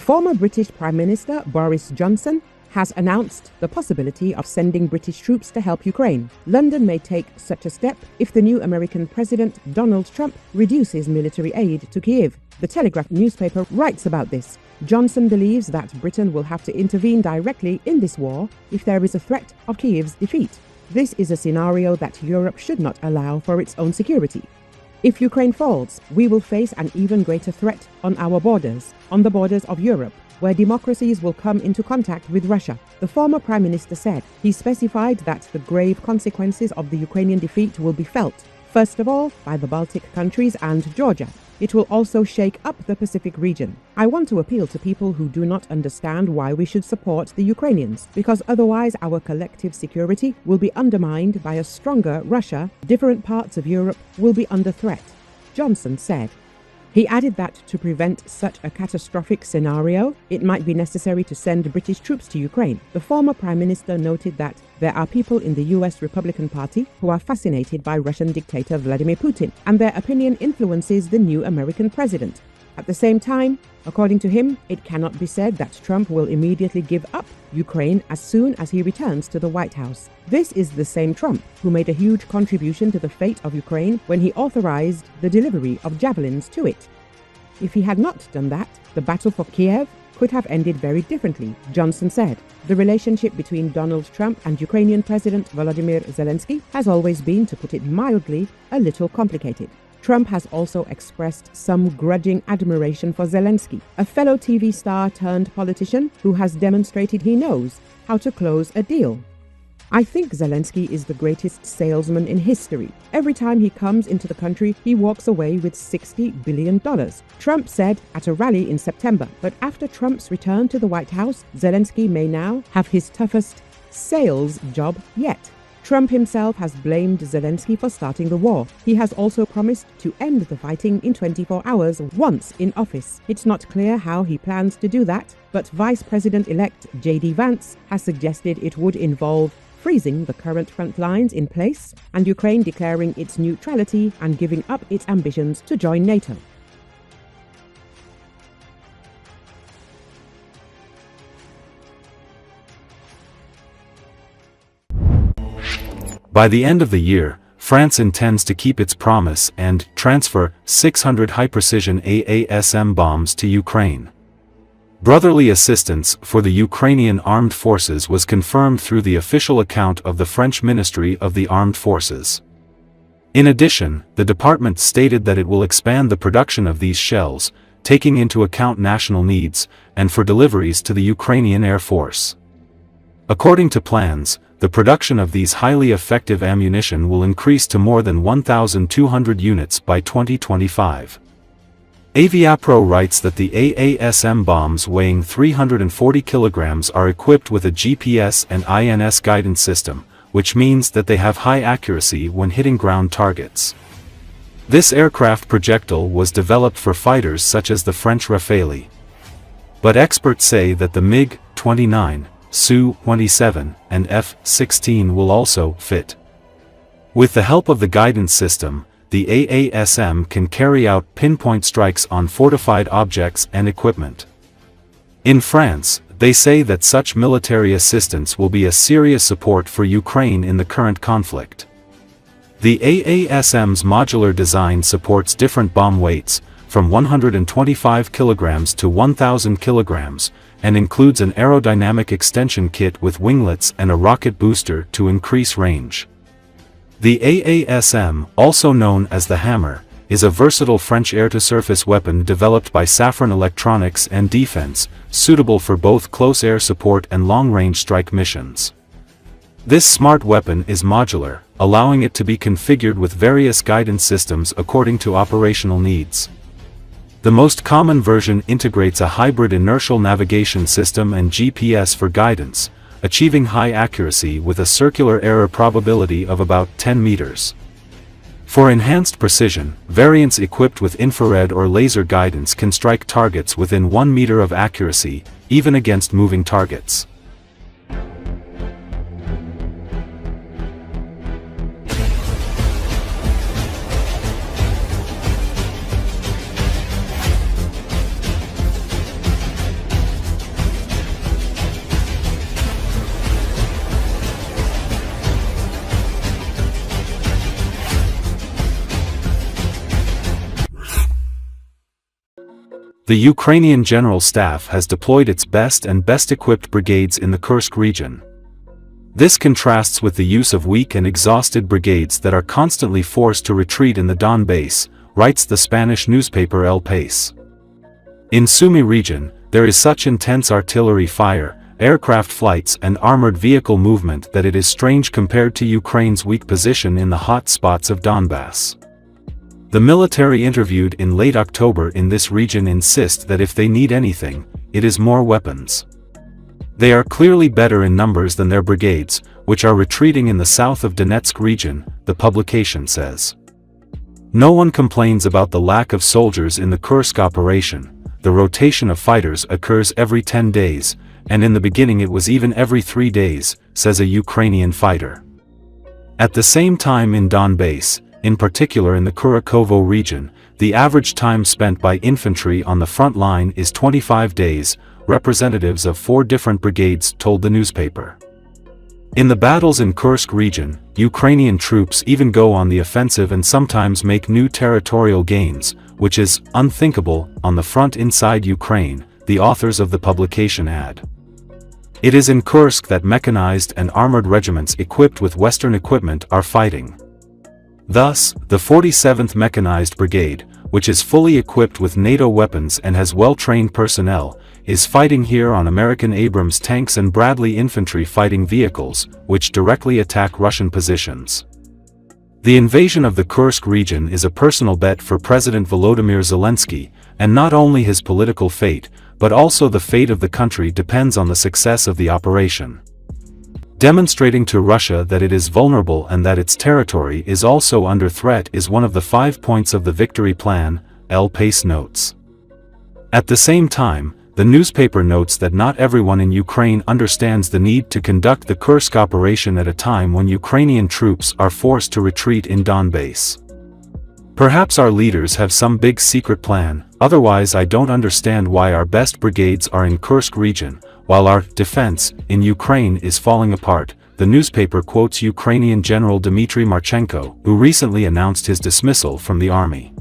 Former British Prime Minister Boris Johnson has announced the possibility of sending British troops to help Ukraine. London may take such a step if the new American President Donald Trump reduces military aid to Kiev. The Telegraph newspaper writes about this. Johnson believes that Britain will have to intervene directly in this war if there is a threat of Kiev's defeat. This is a scenario that Europe should not allow for its own security. If Ukraine falls, we will face an even greater threat on our borders, on the borders of Europe, where democracies will come into contact with Russia. The former Prime Minister said. He specified that the grave consequences of the Ukrainian defeat will be felt, first of all, by the Baltic countries and Georgia. It will also shake up the Pacific region. I want to appeal to people who do not understand why we should support the Ukrainians, because otherwise our collective security will be undermined by a stronger Russia. Different parts of Europe will be under threat, Johnson said. He added that to prevent such a catastrophic scenario, it might be necessary to send British troops to Ukraine. The former Prime Minister noted that there are people in the US Republican Party who are fascinated by Russian dictator Vladimir Putin, and their opinion influences the new American president. At the same time, according to him, it cannot be said that Trump will immediately give up Ukraine as soon as he returns to the White House. This is the same Trump who made a huge contribution to the fate of Ukraine when he authorized the delivery of Javelins to it. If he had not done that, the battle for Kiev could have ended very differently, Johnson said. The relationship between Donald Trump and Ukrainian President Volodymyr Zelensky has always been, to put it mildly, a little complicated. Trump has also expressed some grudging admiration for Zelensky, a fellow TV star turned politician who has demonstrated he knows how to close a deal. I think Zelensky is the greatest salesman in history. Every time he comes into the country, he walks away with $60 billion, Trump said at a rally in September. But after Trump's return to the White House, Zelensky may now have his toughest sales job yet. Trump himself has blamed Zelensky for starting the war. He has also promised to end the fighting in 24 hours once in office. It's not clear how he plans to do that, but Vice President-elect J.D. Vance has suggested it would involve freezing the current front lines in place and Ukraine declaring its neutrality and giving up its ambitions to join NATO. By the end of the year, France intends to keep its promise and transfer 600 high-precision AASM bombs to Ukraine. Brotherly assistance for the Ukrainian armed forces was confirmed through the official account of the French Ministry of the Armed Forces. In addition, the department stated that it will expand the production of these shells, taking into account national needs, and for deliveries to the Ukrainian Air Force. According to plans, the production of these highly effective ammunition will increase to more than 1,200 units by 2025. Aviapro writes that the AASM bombs weighing 340 kilograms are equipped with a GPS and INS guidance system, which means that they have high accuracy when hitting ground targets. This aircraft projectile was developed for fighters such as the French Rafale. But experts say that the MiG-29, Su-27, and F-16 will also fit. With the help of the guidance system, the AASM can carry out pinpoint strikes on fortified objects and equipment. In France, they say that such military assistance will be a serious support for Ukraine in the current conflict. The AASM's modular design supports different bomb weights, from 125 kilograms to 1,000 kilograms, and includes an aerodynamic extension kit with winglets and a rocket booster to increase range. The AASM, also known as the Hammer, is a versatile French air-to-surface weapon developed by Safran Electronics and Defense, suitable for both close air support and long-range strike missions. This smart weapon is modular, allowing it to be configured with various guidance systems according to operational needs. The most common version integrates a hybrid inertial navigation system and GPS for guidance, achieving high accuracy with a circular error probability of about 10 meters. For enhanced precision, variants equipped with infrared or laser guidance can strike targets within 1 meter of accuracy, even against moving targets. The Ukrainian General Staff has deployed its best and best-equipped brigades in the Kursk region. This contrasts with the use of weak and exhausted brigades that are constantly forced to retreat in the Donbass, writes the Spanish newspaper El País. In Sumy region, there is such intense artillery fire, aircraft flights and armored vehicle movement that it is strange compared to Ukraine's weak position in the hot spots of Donbass. The military interviewed in late October in this region insist that if they need anything, it is more weapons. They are clearly better in numbers than their brigades, which are retreating in the south of Donetsk region, the publication says. No one complains about the lack of soldiers in the Kursk operation. The rotation of fighters occurs every 10 days, and in the beginning it was even every 3 days, says a Ukrainian fighter. At the same time in Donbass, in particular in the Kurakovo region, the average time spent by infantry on the front line is 25 days, representatives of 4 different brigades told the newspaper. In the battles in Kursk region, Ukrainian troops even go on the offensive and sometimes make new territorial gains, which is unthinkable on the front inside Ukraine, the authors of the publication add. It is in Kursk that mechanized and armored regiments equipped with Western equipment are fighting. Thus, the 47th Mechanized Brigade, which is fully equipped with NATO weapons and has well-trained personnel, is fighting here on American Abrams tanks and Bradley infantry fighting vehicles, which directly attack Russian positions. The invasion of the Kursk region is a personal bet for President Volodymyr Zelensky, and not only his political fate, but also the fate of the country depends on the success of the operation. Demonstrating to Russia that it is vulnerable and that its territory is also under threat is one of the 5 points of the victory plan, El País notes. At the same time, the newspaper notes that not everyone in Ukraine understands the need to conduct the Kursk operation at a time when Ukrainian troops are forced to retreat in Donbass. Perhaps our leaders have some big secret plan, otherwise I don't understand why our best brigades are in Kursk region, while our defense in Ukraine is falling apart. The newspaper quotes Ukrainian General Dmitry Marchenko, who recently announced his dismissal from the army.